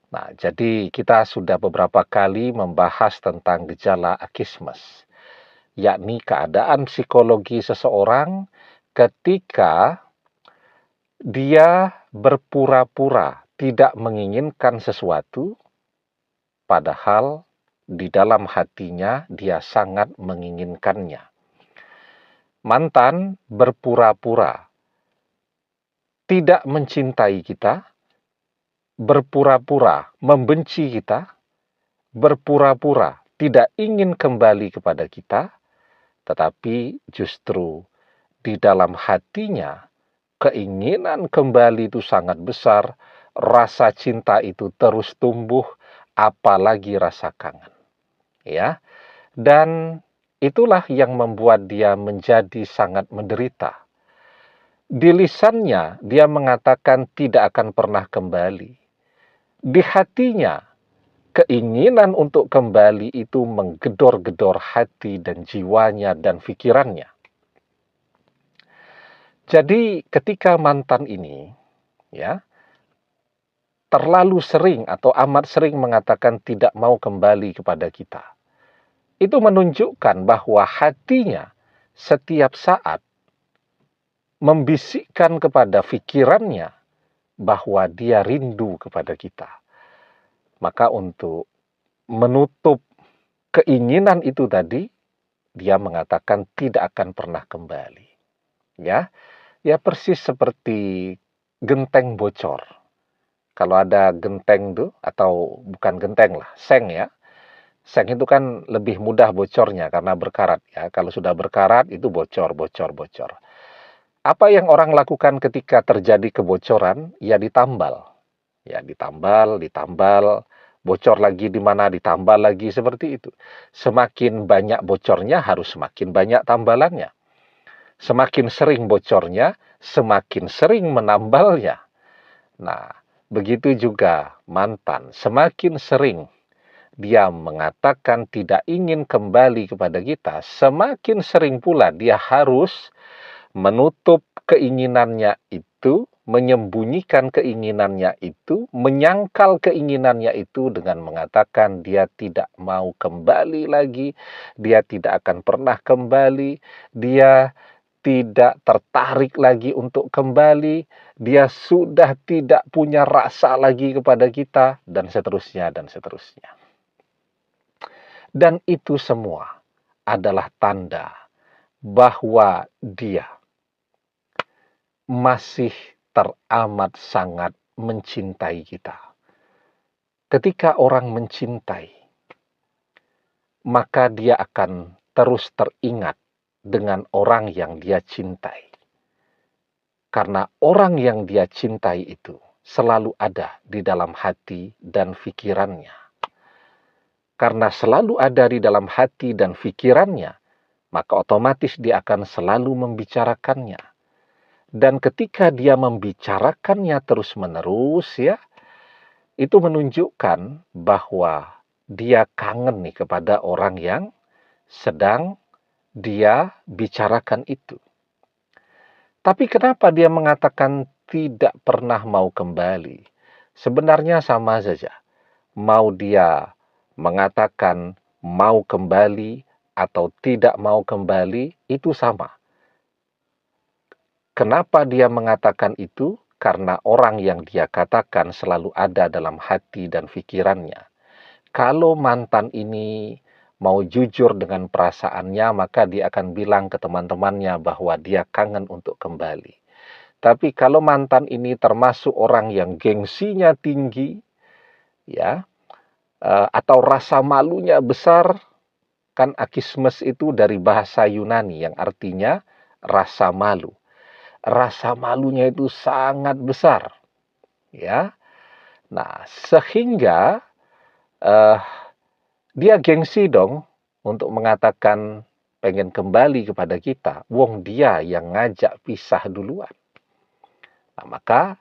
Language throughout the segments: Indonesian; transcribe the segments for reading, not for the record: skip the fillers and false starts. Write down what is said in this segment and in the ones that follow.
Nah, jadi kita sudah beberapa kali membahas tentang gejala akismes, yakni keadaan psikologi seseorang ketika dia berpura-pura tidak menginginkan sesuatu, padahal di dalam hatinya dia sangat menginginkannya. Mantan berpura-pura tidak mencintai kita, berpura-pura membenci kita, berpura-pura tidak ingin kembali kepada kita, tetapi justru di dalam hatinya keinginan kembali itu sangat besar, rasa cinta itu terus tumbuh, apalagi rasa kangen. Ya, dan itulah yang membuat dia menjadi sangat menderita. Di lisannya dia mengatakan tidak akan pernah kembali. Di hatinya keinginan untuk kembali itu menggedor-gedor hati dan jiwanya dan pikirannya. Jadi ketika mantan ini ya terlalu sering atau amat sering mengatakan tidak mau kembali kepada kita, itu menunjukkan bahwa hatinya setiap saat membisikkan kepada pikirannya bahwa dia rindu kepada kita. Maka untuk menutup keinginan itu tadi, dia mengatakan tidak akan pernah kembali. Ya, ya persis seperti genteng bocor. Kalau ada genteng tuh, atau bukan genteng lah, seng ya. Seng itu kan lebih mudah bocornya karena berkarat ya. Kalau sudah berkarat itu bocor, bocor, bocor. Apa yang orang lakukan ketika terjadi kebocoran? Ya ditambal. Ya ditambal, ditambal, bocor lagi di mana, ditambal lagi, seperti itu. Semakin banyak bocornya harus semakin banyak tambalannya. Semakin sering bocornya, semakin sering menambalnya. Nah, begitu juga mantan, semakin sering dia mengatakan tidak ingin kembali kepada kita, semakin sering pula dia harus menutup keinginannya itu, menyembunyikan keinginannya itu, menyangkal keinginannya itu dengan mengatakan dia tidak mau kembali lagi, dia tidak akan pernah kembali, dia tidak tertarik lagi untuk kembali, dia sudah tidak punya rasa lagi kepada kita, dan seterusnya, dan seterusnya. Dan itu semua adalah tanda bahwa dia masih teramat sangat mencintai kita. Ketika orang mencintai, maka dia akan terus teringat dengan orang yang dia cintai. Karena orang yang dia cintai itu selalu ada di dalam hati dan pikirannya. Karena selalu ada di dalam hati dan pikirannya, maka otomatis dia akan selalu membicarakannya. Dan ketika dia membicarakannya terus-menerus ya, itu menunjukkan bahwa dia kangen nih kepada orang yang sedang dia bicarakan itu. Tapi kenapa dia mengatakan tidak pernah mau kembali? Sebenarnya sama saja. Mau dia mengatakan mau kembali atau tidak mau kembali, itu sama. Kenapa dia mengatakan itu? Karena orang yang dia katakan selalu ada dalam hati dan pikirannya. Kalau mantan ini mau jujur dengan perasaannya, maka dia akan bilang ke teman-temannya bahwa dia kangen untuk kembali. Tapi kalau mantan ini termasuk orang yang gengsinya tinggi, ya, atau rasa malunya besar, kan akismes itu dari bahasa Yunani yang artinya rasa malu. Rasa malunya itu sangat besar, ya. Nah, sehingga eh, dia gengsi dong untuk mengatakan pengen kembali kepada kita. Wong dia yang ngajak pisah duluan. Nah, maka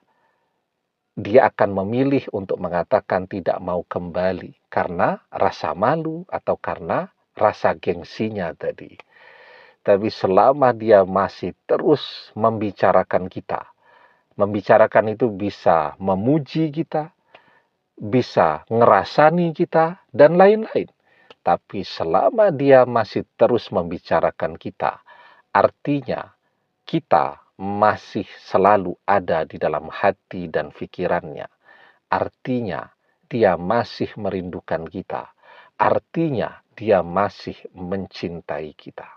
dia akan memilih untuk mengatakan tidak mau kembali karena rasa malu atau karena rasa gengsinya tadi. Tapi selama dia masih terus membicarakan kita, membicarakan itu bisa memuji kita, bisa ngerasani kita, dan lain-lain. Tapi selama dia masih terus membicarakan kita, artinya kita masih selalu ada di dalam hati dan pikirannya. Artinya dia masih merindukan kita. Artinya dia masih mencintai kita.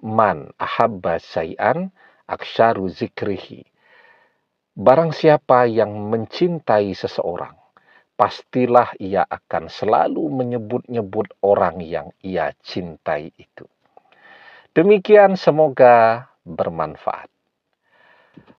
Man ahabba syai'an aksharu zikrihi. Barang siapa yang mencintai seseorang, pastilah ia akan selalu menyebut-nyebut orang yang ia cintai itu. Demikian, semoga bermanfaat.